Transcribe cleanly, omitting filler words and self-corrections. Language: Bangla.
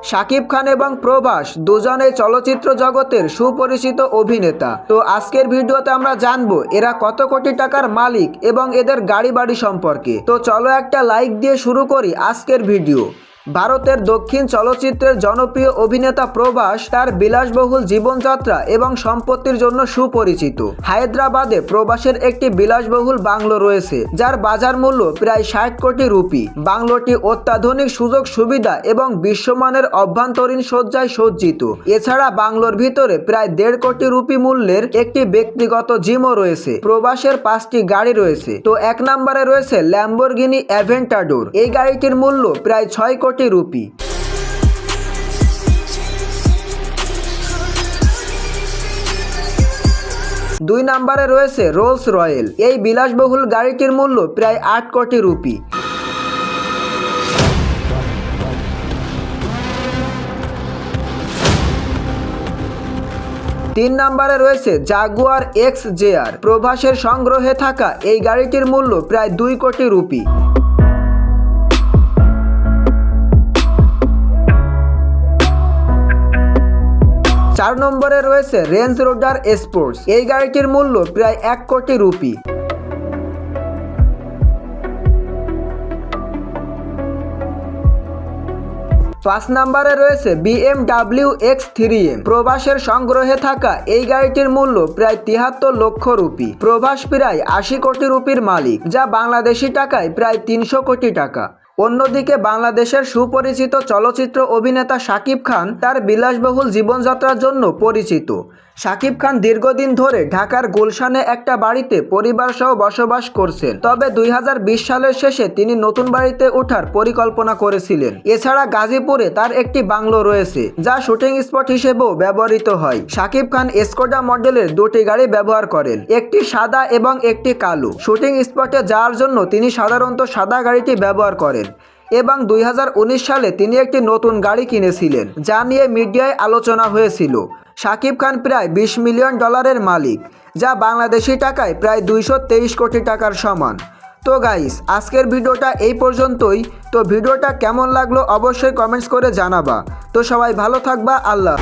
শাকিব খান এবং প্রভাস দুজনেই চলচ্চিত্র জগতের সুপরিচিত অভিনেতা। তো আজকের ভিডিওতে আমরা জানবো এরা কত কোটি টাকার মালিক এবং এদের গাড়ি বাড়ি সম্পর্কে। তো চলো একটা লাইক দিয়ে শুরু করি আজকের ভিডিও। ভারতের দক্ষিণ চলচ্চিত্রের জনপ্রিয় অভিনেতা প্রভাস তার বিলাসবহুল জীবনযাত্রা এবং সম্পত্তির জন্য সুপরিচিত। হায়দ্রাবাদে প্রভাসের একটি বিলাসবহুল বাংলো রয়েছে যার বাজার মূল্য প্রায় 60 কোটি রুপি। বাংলোটি অত্যাধুনিক সুযোগ সুবিধা এবং বিশ্বমানের অভ্যন্তরীণ সজ্জায় সজ্জিত। এছাড়া বাংলোর ভিতরে প্রায় 1.5 কোটি রুপি মূল্যের একটি ব্যক্তিগত জিমও রয়েছে। প্রভাসের 5টি গাড়ি রয়েছে। তো 1 নম্বরে রয়েছে ল্যাম্বরগিনি অ্যাভেন্টাডোর। এই গাড়িটির মূল্য প্রায় 6 কোটি রুপি। 2 নম্বরে রয়েছে রোলস রয়েল। এই বিলাসবহুল গাড়িটির মূল্য প্রায় 8 কোটি রুপি। 3 নম্বরে রয়েছে জাগুয়ার XJR। প্রভাসের সংগ্রহে থাকা এই গাড়িটির মূল্য প্রায় 2 কোটি রুপি। 4 নম্বরে রয়েছে রেঞ্জ রোভার স্পোর্টস। এই গাড়িটির মূল্য প্রায় 1 কোটি রুপি। 5 নম্বরে রয়েছে BMW X3M। প্রভাসের সংগ্রহে থাকা এই গাড়িটির মূল্য প্রায় 73 লক্ষ রুপি। প্রভাস প্রায় 80 কোটি রুপির মালিক, যা বাংলাদেশি টাকায় প্রায় 300 কোটি টাকা। অন্যদিকে বাংলাদেশের সুপরিচিত চলচ্চিত্র অভিনেতা শাকিব খান তার বিলাসবহুল জীবনযাত্রার জন্য পরিচিত। শাকিব খান দীর্ঘদিন ধরে ঢাকার গুলশানে একটা বাড়িতে পরিবার সহ বসবাস করছেন। তবে 2020 সালের শেষে তিনি নতুন বাড়িতে ওঠার পরিকল্পনা করেছিলেন। এছাড়া গাজীপুরে তার একটি বাংলো রয়েছে যা শুটিং স্পট হিসেবেও ব্যবহৃত হয়। শাকিব খান স্কোডা মডেলের 2টি গাড়ি ব্যবহার করেন, একটি সাদা এবং একটি কালো। শুটিং স্পটে যাওয়ার জন্য তিনি সাধারণত সাদা গাড়িটি ব্যবহার করেন এবং 2019 সালে তিনি একটি নতুন গাড়ি কিনেছিলেন, যা নিয়ে মিডিয়ায় আলোচনা হয়েছিল। শাকিব খান প্রায় $20 মিলিয়ন মালিক, যা বাংলাদেশি টাকায় প্রায় 223 কোটি টাকার সমান। তো গাইস, আজকের ভিডিওটা এই পর্যন্তই। তো ভিডিওটা কেমন লাগলো অবশ্যই কমেন্টস করে জানাবা। তো সবাই ভালো থাকবা। আল্লাহ।